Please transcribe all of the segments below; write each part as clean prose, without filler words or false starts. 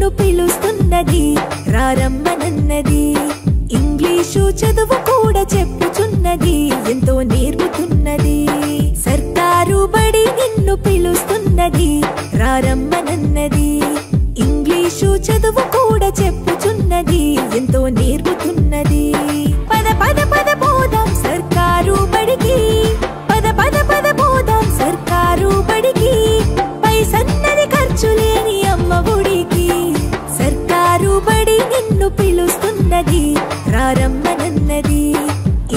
నిన్ను పిలుస్తున్నది రారమ్మనన్నది ఇంగ్లీషు చదువు కూడా చెప్పుచున్నది ఎంతో నేర్పుతున్నది సర్కారు బడి నిన్ను పిలుస్తున్నది రారమ్మనన్నది ఇంగ్లీషు చదువు కూడా చెప్పుచున్నది ఎంతో నేర్పుతున్నది పద పద పద పోదాం సర్కారు బడికి పద పద పద పోదాం సర్కారు బడికి పైసన్నది ఖర్చు లేని అమ్మ ఒడికి సర్కారు బడి నిన్ను పిలుస్తున్నది రారమ్మనన్నది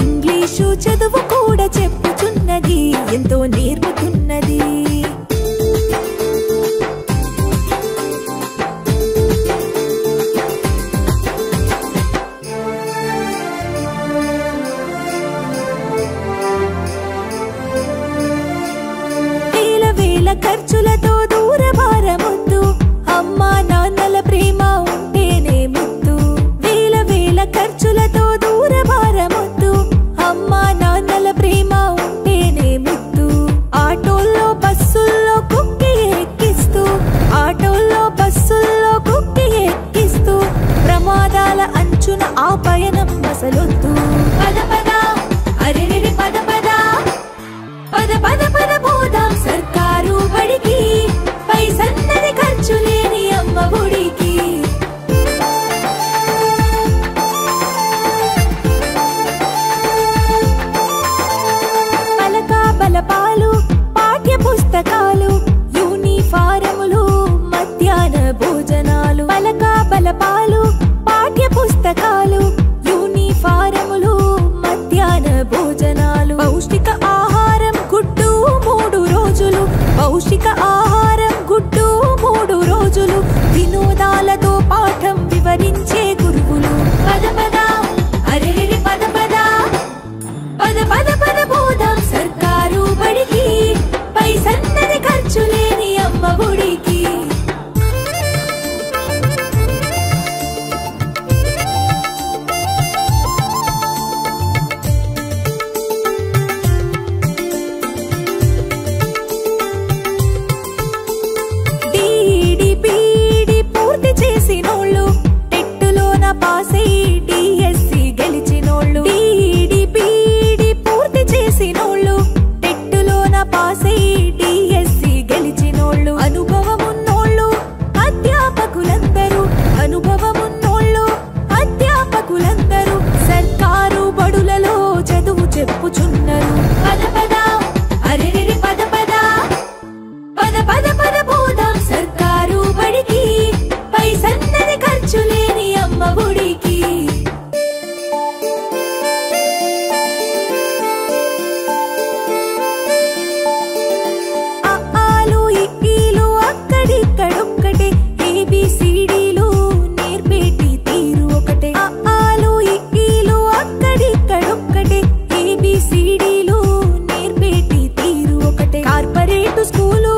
ఇంగ్లీషు చదువు కూడా చెప్పుచున్నది ఎంతో నేర్పుతున్నది ఖర్చులతో దూరభారమొద్దు అమ్మా నాన్నల ప్రేమ ఉంటేనే ముద్దు వేల వేల ఖర్చులతో దూరభారమొద్దు అమ్మా నాన్నల ప్రేమ ఉంటేనే ముద్దు ఆటోల్లో బస్సుల్లో కుక్కి ఎక్కిస్తూ ఆటోల్లో బస్సుల్లో కుక్కి ఎక్కిస్తూ ప్రమాదాల అంచున ఆ పయనం అసలొద్దు పద పద అరెరెరి పద పద పద పద పద పోదాం సర్కారు బడికి పైసన్నది ఖర్చు లేని అమ్మ ఒడికి పలక బలపాలు పాఠ్య పుస్తకాలు యూనిఫారములు మధ్యాహ్న భోజనాలు పలక బలపాలు పాఠ్య పుస్తకాలు యూనిఫారములు మధ్యాహ్న భోజనాలు పౌష్టిక ఆహారం గుడ్డు 3 రోజులు పౌష్టిక ఆహారం గుడ్డు 3 రోజులు వినోదాలతో పాఠం వివరించే గురువులు పద పద అరెరెరి పద పద పద పద పద పోదాం సర్కారు బడికి పైసన్నది ఖర్చు లేని అమ్మ ఒడికి పాసై డిఎస్సి గెలిచినోళ్ళు డిడిపిడి పూర్తి చేసినోళ్ళు టెట్టులోన పాసై డిఎస్సి గెలిచినోళ్ళు అనుభవమున్నోళ్ళు అధ్యాపకులందరూ అనుభవమున్నోళ్ళు అధ్యాపకులందరూ సర్కారు బడులలో చదువు చెప్పుచున్నారు పద పద అరెరెరి పద పద పద పద పద పోదాం సర్కారు బడికి పైసన్నది ఖర్చు లేని అమ్మ ఒడికి ఆలు ఇక్కీలు అక్కడిక్కడొక్కటే ఏబిసిడీలు నేర్పేటి తీరు ఒకటే ఆలు ఇక్కీలు అక్కడిక్కడొక్కటే ఏబిసిడీలు నేర్పేటి తీరు ఒకటే కార్పొరేట్ స్కూలు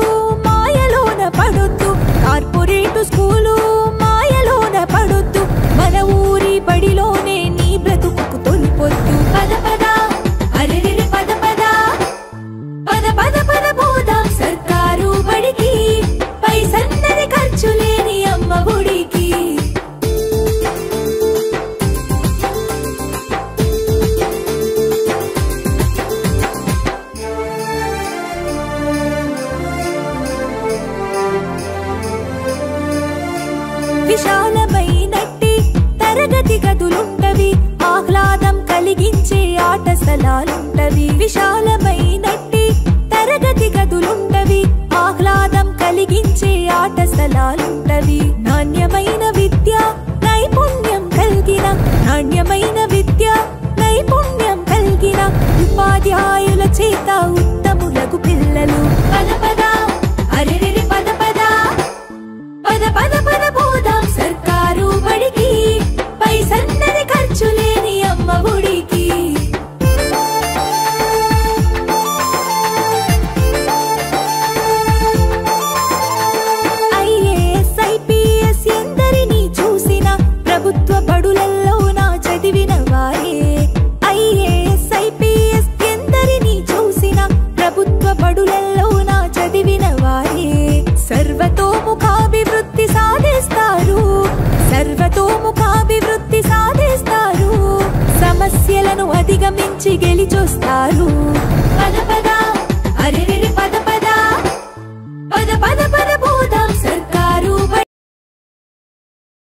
మాయలోన పడొద్దు కార్పొరేట్ స్కూలు మాయలోన పడొద్దు మన ఊరి బడిలోనే నీ బ్రతుకు తొలిపొద్దు పద పద అరెరెరి పద పద పద పద పద పోదాం సర్కారు బడికి పైసన్నది ఖర్చు లేని అమ్మ ఒడికి విశాలమైనట్టి తరగతి గదులుంటవి ఆహ్లాదం కలిగించే ఆట స్థలాలుంటవి విశాలమైనట్టి తరగతి గదులుంటవి ఆహ్లాదం కలిగించే ఆట స్థలాలుంటవి నాణ్యమైన విద్య నైపుణ్యం కలిగిన నాణ్యమైన విద్య నైపుణ్యం కలిగిన ఉపాధ్యాయుల చేత ఉత్తములకు పిల్లలు పద పద అరెరెరి పద పద పద పద పద పోదాం సర్కారు బడికి పైసన్నది ఖర్చు లేని అమ్మ ఒడికి ఐఏఎస్ ఐపీఎస్ ఎందరినీ చూసిన ప్రభుత్వ బడులలో నా చదివిన వారే ఐఏఎస్ ఐపీఎస్ ఎందరినీ చూసిన ప్రభుత్వ బడులలో సర్వతోముఖాభివృద్ధి సాధిస్తారు సర్వతోముఖాభివృద్ధి సాధిస్తారు సమస్యలను అధిగమించి గెలిచొస్తారు పద పద